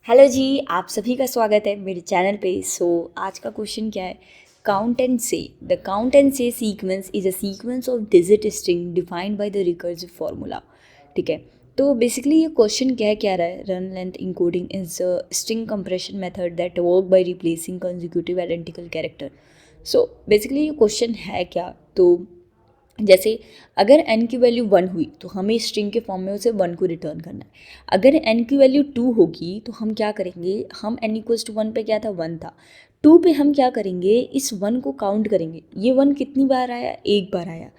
Hello जी, आप सभी का स्वागत है मेरे चैनल पे। आज का क्वेश्चन क्या है? काउंट एंड से। द काउंट एंड से sequence is a sequence of digit string defined by the recursive formula. ठीक है, तो बेसिकली ये क्वेश्चन क्या रहा है? Run length encoding is a string compression method that work by replacing consecutive identical character. So basically ये question है क्या? तो जैसे अगर n की वैल्यू 1 हुई तो हमें स्ट्रिंग के फॉर्म में उसे 1 को रिटर्न करना है। अगर n की वैल्यू 2 होगी तो हम क्या करेंगे? हम n इक्वल्स टू 1 पे क्या था? 1 था। 2 पे हम क्या करेंगे? इस 1 को काउंट करेंगे। ये 1 कितनी बार आया? एक बार आया।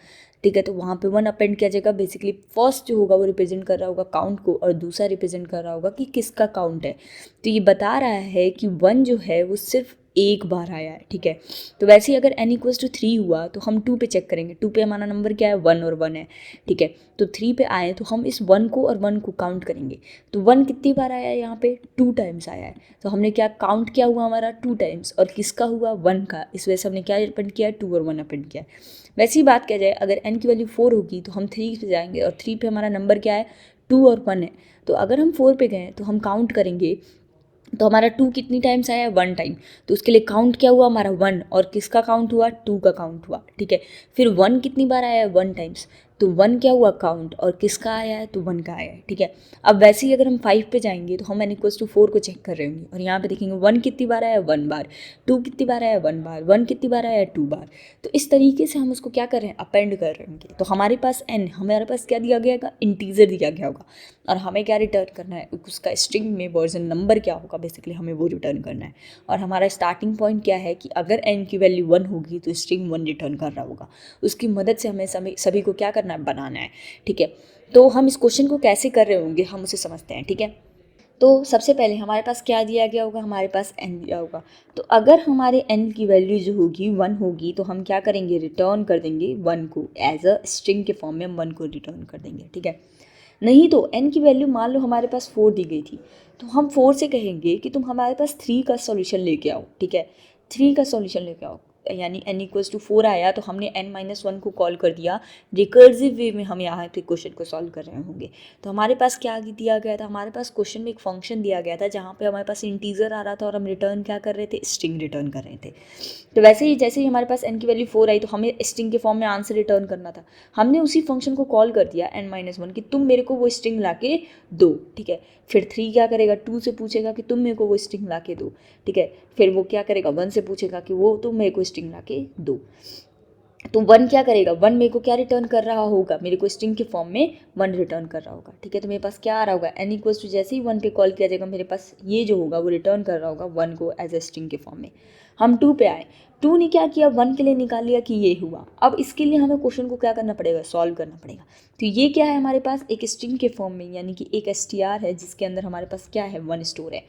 ठीक है, तो वहाँ पे 1 अपेंड किया जाएगा। बेसिकली फर्स्ट जो होगा वो रिप्रेजेंट कर रहा होगा काउंट को, और दूसरा रिप्रेजेंट कर रहा होगा कि किसका काउंट है। तो ये बता रहा है कि 1 जो है वो सिर्फ एक बार आया है। ठीक है, तो वैसे ही अगर n इक्वल्स टू 3 हुआ तो हम 2 पे चेक करेंगे। 2 पे हमारा नंबर क्या है? 1 और 1 है। ठीक है, तो 3 पे आए तो हम इस 1 को और 1 को काउंट करेंगे। तो 1 कितनी बार आया है? यहाँ पे 2 टाइम्स आया है। तो हमने क्या काउंट किया हुआ? हमारा 2 टाइम्स। और किसका हुआ? 1 का। इस वजह से हमने क्या अपेंड किया? 2 और 1 अपेंड किया। वैसी ही बात किया जाए, अगर n की वैल्यू 4 होगी तो हम 3 पे जाएंगे, और 3 पे हमारा नंबर क्या है? 2 और 1 है। तो अगर हम 4 पे गए तो हम काउंट करेंगे, तो हमारा 2 कितनी टाइम्स आया? 1 टाइम। तो उसके लिए काउंट क्या हुआ? हमारा 1। और किसका काउंट हुआ? 2 का काउंट हुआ। ठीक है, फिर 1 कितनी बार आया है? 1 टाइम्स। तो 1 क्या हुआ? काउंट। और किसका आया है? तो 1 का आया है। ठीक है, अब वैसे ही अगर हम 5 पे जाएंगे तो हम n इक्वल्स टू 4 को चेक कर रहे होंगे, और यहाँ पे देखेंगे 1 कितनी बार आया है? 1 बार। 2 कितनी बार आया है? 1 बार। 1 कितनी बार आया है? 2 बार। तो इस तरीके से हम उसको क्या कर रहे हैं? अपेंड कर रहे होंगे। तो हमारे पास n, हमारे पास क्या दिया गया? इंटीजर दिया गया होगा, और हमें क्या रिटर्न करना है? उसका स्ट्रिंग में वर्जन नंबर क्या होगा, बेसिकली हमें वो रिटर्न करना है। और हमारा स्टार्टिंग पॉइंट क्या है कि अगर n की वैल्यू 1 होगी तो स्ट्रिंग 1 रिटर्न कर रहा होगा। उसकी मदद से हमें सभी को क्या करना है? बनाना है। ठीक है, तो हम इस क्वेश्चन को कैसे कर रहे होंगे हम उसे समझते हैं। ठीक है, तो सबसे पहले हमारे पास क्या दिया गया होगा? हमारे पास n दिया होगा। तो अगर हमारे n की वैल्यू जो होगी 1 होगी तो हम क्या करेंगे? रिटर्न कर देंगे 1 को। एज अ स्ट्रिंग के फॉर्म में हम 1 को रिटर्न कर देंगे। ठीक है, नहीं तो n की वैल्यू मान लो हमारे पास 4 दी गई थी, तो हम 4 से कहेंगे कि तुम हमारे पास 3 का सॉल्यूशन लेके आओ। ठीक है, 3 का सॉल्यूशन लेके आओ, यानी n इक्वल्स टू 4 आया तो हमने n-1 को कॉल कर दिया। रिकर्सिव वे में हम यहाँ पे क्वेश्चन को सॉल्व कर रहे होंगे। तो हमारे पास क्या दिया गया था? हमारे पास क्वेश्चन में एक फंक्शन दिया गया था जहाँ पे हमारे पास इंटीजर आ रहा था, और हम रिटर्न क्या कर रहे थे? स्ट्रिंग रिटर्न कर रहे थे। तो वैसे ही जैसे ही हमारे पास n की वैल्यू 4 आई तो हमें स्ट्रिंग के फॉर्म में आंसर रिटर्न करना था। हमने उसी फंक्शन को कॉल कर दिया n-1 कि तुम मेरे को वो स्ट्रिंग ला के दो। ठीक है, फिर 3 क्या करेगा? 2 से पूछेगा कि तुम मेरे को वो स्ट्रिंग ला के दो। ठीक है, फिर वो क्या करेगा? 1 से पूछेगा कि वो तुम मेरे को स्ट्रिंग ला के दो। तो 1 क्या करेगा? 1 मेरे को क्या रिटर्न कर रहा होगा? मेरे को स्ट्रिंग के फॉर्म में 1 रिटर्न कर रहा होगा। ठीक है, तो मेरे पास क्या आ रहा होगा? n इक्वल्स टू जैसे ही 1 पे कॉल किया जाएगा मेरे पास ये जो होगा वो रिटर्न कर रहा होगा 1 को एज ए स्ट्रिंग के फॉर्म में। हम 2 पे आए, 2 ने क्या किया? 1 के लिए निकाल लिया कि ये हुआ। अब इसके लिए हमें क्वेश्चन को क्या करना पड़ेगा? सॉल्व करना पड़ेगा। तो ये क्या है हमारे पास? एक स्ट्रिंग के फॉर्म में, यानी कि एक str है जिसके अंदर हमारे पास क्या है? 1 स्टोर है।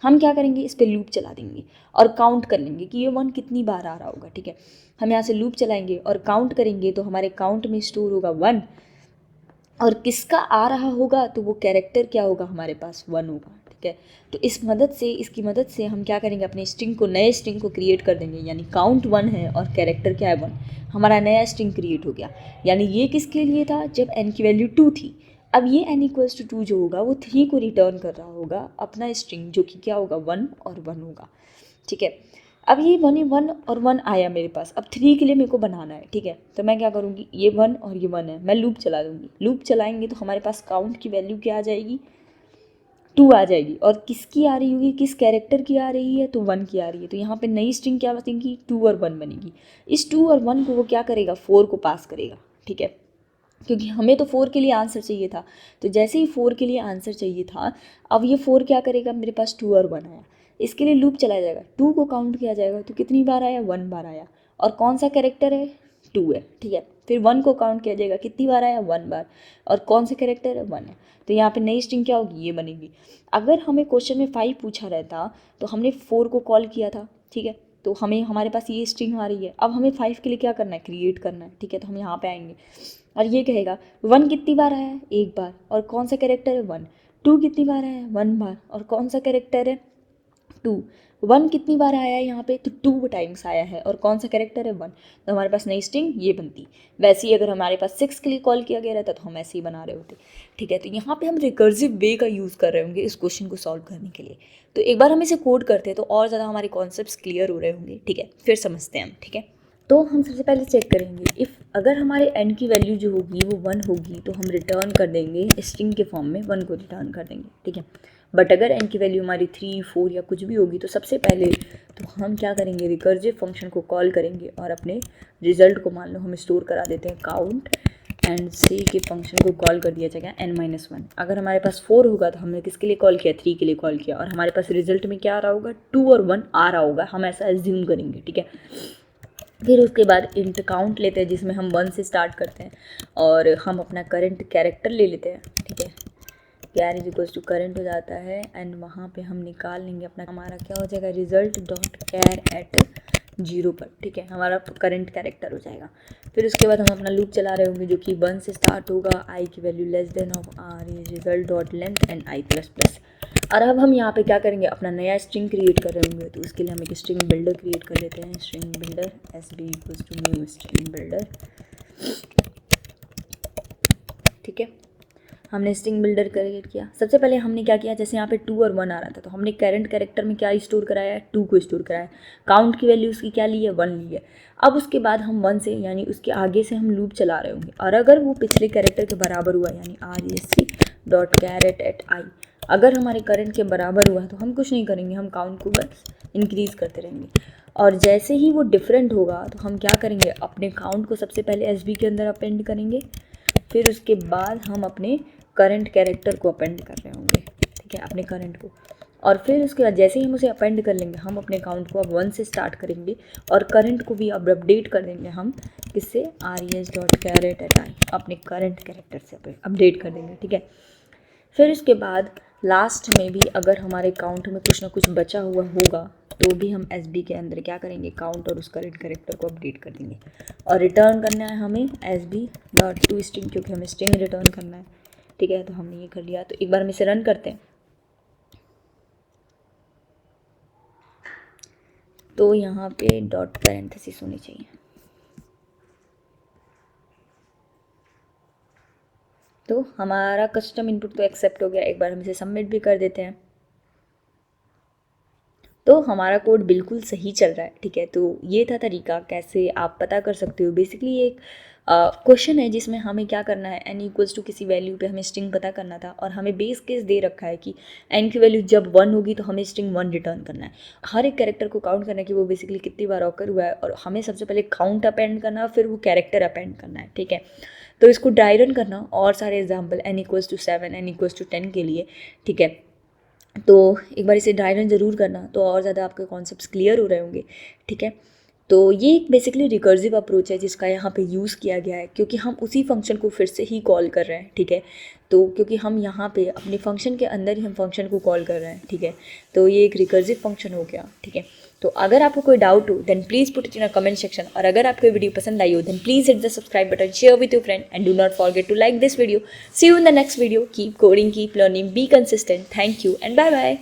हम क्या करेंगे? इस पर लूप चला देंगे और काउंट कर लेंगे कि ये 1 कितनी बार आ रहा होगा। ठीक है, हम यहाँ से लूप चलाएंगे और काउंट करेंगे, तो हमारे काउंट में स्टोर होगा 1, और किसका आ रहा होगा? तो वो कैरेक्टर क्या होगा? हमारे पास 1 होगा। ठीक है, तो इसकी मदद से हम क्या करेंगे? अपने स्ट्रिंग को, नए स्ट्रिंग को क्रिएट कर देंगे, यानी काउंट 1 है और कैरेक्टर क्या है? 1। हमारा नया स्ट्रिंग क्रिएट हो गया। यानी ये किसके लिए था? जब n की वैल्यू 2 थी। अब ये n इक्वल्स टू 2 जो होगा वो 3 को रिटर्न कर रहा होगा, अपना स्ट्रिंग जो कि क्या होगा? 1 और 1 होगा। ठीक है, अब ये 1 और 1 आया मेरे पास। अब 3 के लिए मेरे को बनाना है। ठीक है, तो मैं क्या करूँगी? ये 1 और ये 1 है, मैं लूप चला दूँगी। लूप चलाएंगे तो हमारे पास काउंट की वैल्यू क्या आ जाएगी? 2 आ जाएगी। और किसकी आ रही होगी? किस कैरेक्टर की आ रही है? तो 1 की आ रही है। तो यहाँ पे नई स्ट्रिंग क्या बनेगी? 2 और 1 बनेगी। इस 2 और 1 को वो क्या करेगा? 4 को पास करेगा। ठीक है, क्योंकि हमें तो 4 के लिए आंसर चाहिए था। तो जैसे ही 4 के लिए आंसर चाहिए था, अब ये 4 क्या करेगा? मेरे पास 2 और 1 आया, इसके लिए लूप चलाया जाएगा। 2 को काउंट किया जाएगा, तो कितनी बार आया? 1 बार आया। और कौन सा कैरेक्टर है? 2 है। ठीक है, फिर 1 को काउंट किया जाएगा, कितनी बार आया? 1 बार। और कौन सा कैरेक्टर है? 1 है। तो यहाँ पे नई स्ट्रिंग क्या होगी? ये बनेगी। अगर हमें क्वेश्चन में 5 पूछा रहता तो हमने 4 को कॉल किया था। ठीक है, तो हमें हमारे पास ये स्ट्रिंग आ रही है। अब हमें 5 के लिए क्या करना है? क्रिएट करना है। ठीक है, तो हम यहाँ पे आएंगे और ये कहेगा 1 कितनी बार आया है? एक बार। और कौन सा कैरेक्टर है? 1। 2 कितनी बार आया है? 1 बार। और कौन सा कैरेक्टर है? 2। 1 कितनी बार आया है यहाँ पे, तो 2 टाइम्स आया है, और कौन सा कैरेक्टर है 1, तो हमारे पास नई स्ट्रिंग ये बनती। वैसे ही अगर हमारे पास 6 के लिए कॉल किया गया रहता तो हम ऐसे ही बना रहे होते, ठीक है। तो यहाँ पे हम रिकर्सिव वे का यूज़ कर रहे होंगे इस क्वेश्चन को सॉल्व करने के लिए। तो एक बार हम इसे कोड करते हैं तो और ज़्यादा हमारे कॉन्सेप्ट्स क्लियर हो रहे होंगे, ठीक है। फिर समझते हैं हम, ठीक है। तो हम सबसे पहले चेक करेंगे इफ़ अगर हमारे n की वैल्यू जो होगी वो 1 होगी तो हम रिटर्न कर देंगे स्ट्रिंग के फॉर्म में 1 को रिटर्न कर देंगे, ठीक है। बट अगर n की वैल्यू हमारी 3, 4 या कुछ भी होगी तो सबसे पहले तो हम क्या करेंगे, रिकर्सिव फंक्शन को कॉल करेंगे और अपने रिजल्ट को मान लो हम स्टोर करा देते हैं काउंट एंड से के फंक्शन को कॉल कर दिया जाएगा n-1। अगर हमारे पास 4 होगा तो हमने किसके लिए कॉल किया, 3 के लिए कॉल किया, और हमारे पास रिजल्ट में क्या आ रहा होगा, 2 और 1 आ रहा होगा, हम ऐसा एज्यूम करेंगे, ठीक है। फिर उसके बाद इंट काउंट लेते हैं जिसमें हम 1 से स्टार्ट करते हैं और हम अपना करंट कैरेक्टर ले लेते हैं, ठीक है। कैर इज इक्वल्स टू करंट हो जाता है एंड वहाँ पे हम निकाल लेंगे अपना, हमारा क्या हो जाएगा, रिजल्ट डॉट कैर एट 0 पर, ठीक है, हमारा करंट कैरेक्टर हो जाएगा। फिर उसके बाद हम अपना लूप चला रहे होंगे जो कि 1 से स्टार्ट होगा, आई की value less than of R is result dot length and I plus plus. और अब हम यहाँ पे क्या करेंगे, अपना नया स्ट्रिंग क्रिएट कर रहे होंगे, तो उसके लिए हम एक स्ट्रिंग बिल्डर क्रिएट कर लेते हैं, string builder S B equals to new string builder, ठीक है। हमने स्ट्रिंग बिल्डर क्रिएट किया। सबसे पहले हमने क्या किया, जैसे यहाँ पे 2 और 1 आ रहा था तो हमने करंट कैरेक्टर में क्या स्टोर कराया है, 2 को स्टोर कराया है। काउंट की वैल्यू उसकी क्या ली है, 1 ली है। अब उसके बाद हम 1 से यानी उसके आगे से हम लूप चला रहे होंगे और अगर वो पिछले कैरेक्टर के बराबर हुआ यानी R S C dot caret at I, अगर हमारे करंट के बराबर हुआ तो हम कुछ नहीं करेंगे, हम काउंट को बस इंक्रीज़ करते रहेंगे। और जैसे ही वो डिफरेंट होगा तो हम क्या करेंगे, अपने काउंट को सबसे पहले एस बी के अंदर अपेंड करेंगे, फिर उसके बाद हम अपने करंट कैरेक्टर को अपेंड कर रहे होंगे, ठीक है, अपने करंट को। और फिर उसके बाद जैसे ही हम उसे अपेंड कर लेंगे हम अपने काउंट को अब 1 से स्टार्ट करेंगे और करंट को भी अब अपडेट कर देंगे हम किससे, R E S dot caret at I, अपने करंट कैरेक्टर से अपडेट कर देंगे, ठीक है। फिर इसके बाद लास्ट में भी अगर हमारे काउंट में कुछ ना कुछ बचा हुआ होगा तो भी हम एस बी के अंदर क्या करेंगे, काउंट और उस करंट कैरेक्टर को अपडेट कर देंगे और रिटर्न करना है हमें S B dot to string, क्योंकि हमें स्ट्रिंग रिटर्न करना है, ठीक है। तो हमने ये कर लिया। तो एक बार हम इसे रन करते हैं तो यहाँ पे डॉट पैरेंथेसिस होनी चाहिए। तो हमारा कस्टम इनपुट तो एक्सेप्ट हो गया। एक बार हम इसे सबमिट भी कर देते हैं तो हमारा कोड बिल्कुल सही चल रहा है, ठीक है। तो ये था तरीका कैसे आप पता कर सकते हो। बेसिकली एक क्वेश्चन है जिसमें हमें क्या करना है, n इक्वल्स टू किसी वैल्यू पे हमें स्ट्रिंग पता करना था और हमें बेस केस दे रखा है कि n की वैल्यू जब 1 होगी तो हमें स्ट्रिंग 1 रिटर्न करना है। हर एक कैरेक्टर को काउंट करना है कि वो बेसिकली कितनी बार ऑकर हुआ है और हमें सबसे पहले काउंट अपेंड करना है फिर वो कैरेक्टर अपेंड करना है, ठीक है। तो इसको ड्राई रन करना और सारे example n equals to 7, n equals to 10 के लिए, ठीक है। तो एक बार इसे ड्राई रन ज़रूर करना तो और ज़्यादा आपके कॉन्सेप्ट्स क्लियर हो रहे होंगे, ठीक है। तो ये एक बेसिकली रिकर्सिव अप्रोच है जिसका यहाँ पे यूज़ किया गया है क्योंकि हम उसी फंक्शन को फिर से ही कॉल कर रहे हैं, ठीक है। तो क्योंकि हम यहाँ पे अपने फंक्शन के अंदर ही हम फंक्शन को कॉल कर रहे हैं, ठीक है। तो ये एक रिकर्सिव फंक्शन हो गया, ठीक है। तो अगर आपको कोई डाउट हो then please put it in a comment section, और अगर आपको वीडियो पसंद आई हो then please hit the subscribe button, share with your friend and do not forget to like this video. See you in the next video. Keep coding, keep learning, be consistent. Thank you and bye bye.